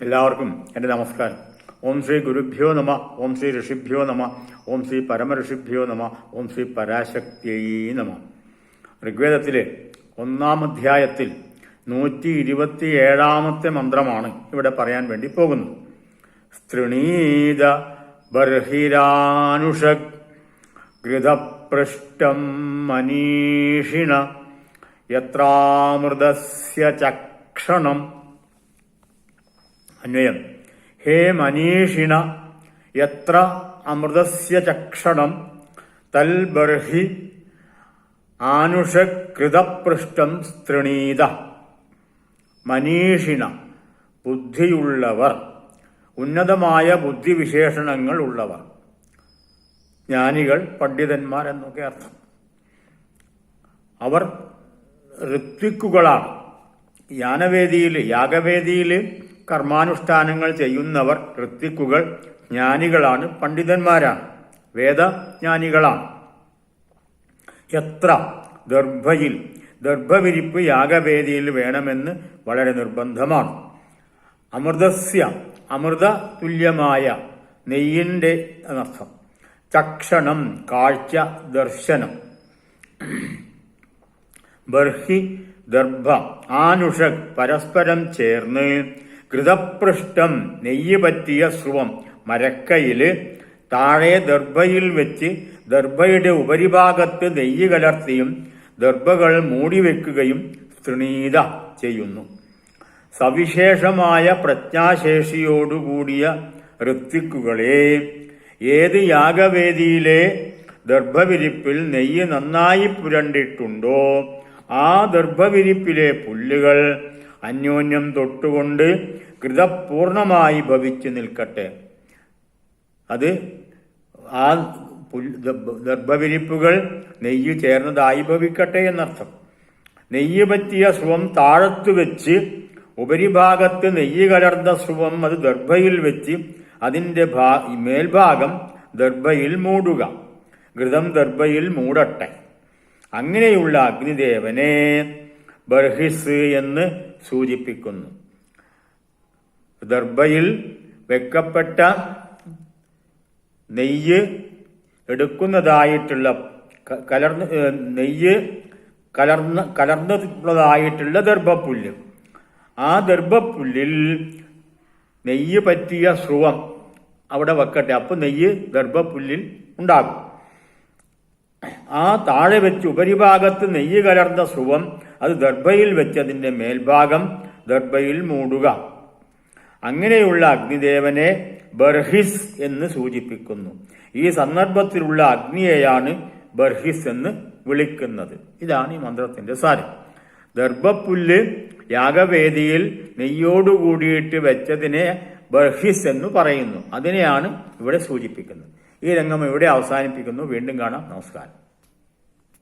എല്ലാവർക്കും എൻ്റെ നമസ്കാരം. ഓം ശ്രീ ഗുരുഭ്യോ നമ, ഓം ശ്രീ ഋഷിഭ്യോ നമ, ഓം ശ്രീ പരമഋഷിഭ്യോ നമ, ഓം ശ്രീ പരാശക്തിയൈ നമ. ഋഗ്വേദത്തിലെ 1-ാം അധ്യായത്തിൽ 127-ാമത്തെ മന്ത്രമാണ് ഇവിടെ പറയാൻ വേണ്ടി പോകുന്നത്. സ്ത്രീണീത ബർഹിരാനുഷക് ഘൃതപൃഷ്ടം മനീഷിണ യത്രാമൃതസ്യ ചക്ഷണം. അന്വയം: ഹേ മനീഷിണ, യത്ര അമൃതസ്യ ചക്ഷണം തൽബർഹി ആനുഷകൃതപൃഷ്ടം സ്ത്രീണീത. മനീഷിണ, ബുദ്ധിയുള്ളവർ, ഉന്നതമായ ബുദ്ധിവിശേഷണങ്ങൾ ഉള്ളവർ, ജ്ഞാനികൾ, പണ്ഡിതന്മാർ എന്നൊക്കെ അർത്ഥം. അവർ ഋത്വിക്കുകളാണ്. യാഗവേദിയിൽ കർമാനുഷ്ഠാനങ്ങൾ ചെയ്യുന്നവർ ഋത്വിക്കുകൾ, ജ്ഞാനികളാണ്, പണ്ഡിതന്മാരാണ്, വേദജ്ഞാനികളാണ്. എത്ര ദർഭയിൽ, ദർഭവിരിപ്പ് യാഗവേദിയിൽ വേണമെന്ന് വളരെ നിർബന്ധമാണ്. അമൃതസ്യ, അമൃത തുല്യമായ, നെയ്യിൻ്റെ എന്നർത്ഥം. ചക്ഷണം, കാഴ്ച, ദർശനം. ബർഹി, ദർഭ. ആനുഷക്, പരസ്പരം ചേർന്ന്. ഘൃതപൃഷ്ടം, നെയ്യ് പറ്റിയ സ്രുവം, മരക്കയില്. താഴെ ദർഭയിൽ വെച്ച് ദർഭയുടെ ഉപരിഭാഗത്ത് നെയ്യ് കലർത്തിയും ദർഭകൾ മൂടിവെക്കുകയും സ്ത്രീണീത ചെയ്യുന്നു. സവിശേഷമായ പ്രജ്ഞാശേഷിയോടുകൂടിയ ഋത്വിക്കുകളെ, ഏത് യാഗവേദിയിലെ ദർഭവിരിപ്പിൽ നെയ്യ് നന്നായി പുരണ്ടിട്ടുണ്ടോ ആ ദർഭവിരിപ്പിലെ പുല്ലുകൾ അന്യോന്യം തൊട്ടുകൊണ്ട് ഘൃതപൂർണമായി ഭവിച്ചു നിൽക്കട്ടെ. അത് ആ ദർഭവിരിപ്പുകൾ നെയ്യ് ചേർന്നതായി ഭവിക്കട്ടെ എന്നർത്ഥം. നെയ്യ് പറ്റിയ സ്രുവം താഴത്തു വെച്ച് ഉപരിഭാഗത്ത് നെയ്യ് കലർന്ന സ്രുവം അത് ദർഭയിൽ വെച്ച് അതിൻ്റെ മേൽഭാഗം ദർഭയിൽ മൂടുക. ഘൃതം ദർഭയിൽ മൂടട്ടെ. അങ്ങനെയുള്ള അഗ്നിദേവനെ ബർഹിസ് എന്ന് സൂചിപ്പിക്കുന്നു. ദർഭയിൽ വെക്കപ്പെട്ട നെയ്യ് എടുക്കുന്നതായിട്ടുള്ള നെയ്യ് കലർന്നതായിട്ടുള്ള ദർഭപ്പുല്ല്, ആ ദർഭപ്പുല്ലിൽ നെയ്യ് പറ്റിയ സ്രുവം അവിടെ വെക്കട്ടെ. അപ്പോൾ നെയ്യ് ദർഭപ്പുല്ലിൽ ഉണ്ടാകും. ആ താഴെ വെച്ച് ഉപരിഭാഗത്ത് നെയ്യ് കലർന്ന സ്രുവം അത് ദർഭയിൽ വെച്ച് അതിൻ്റെ മേൽഭാഗം ദർഭയിൽ മൂടുക. അങ്ങനെയുള്ള അഗ്നിദേവനെ ബർഹിസ് എന്ന് സൂചിപ്പിക്കുന്നു. ഈ സന്ദർഭത്തിലുള്ള അഗ്നിയെയാണ് ബർഹിസ് എന്ന് വിളിക്കുന്നത്. ഇതാണ് ഈ മന്ത്രത്തിന്റെ സാരം. ദർഭപ്പുല്ല് യാഗവേദിയിൽ നെയ്യോടുകൂടിയിട്ട് വെച്ചതിനെ ബർഹിസ് എന്ന് പറയുന്നു. അതിനെയാണ് ഇവിടെ സൂചിപ്പിക്കുന്നത്. ഈ രംഗം ഇവിടെ അവസാനിപ്പിക്കുന്നു. വീണ്ടും കാണാം. നമസ്കാരം.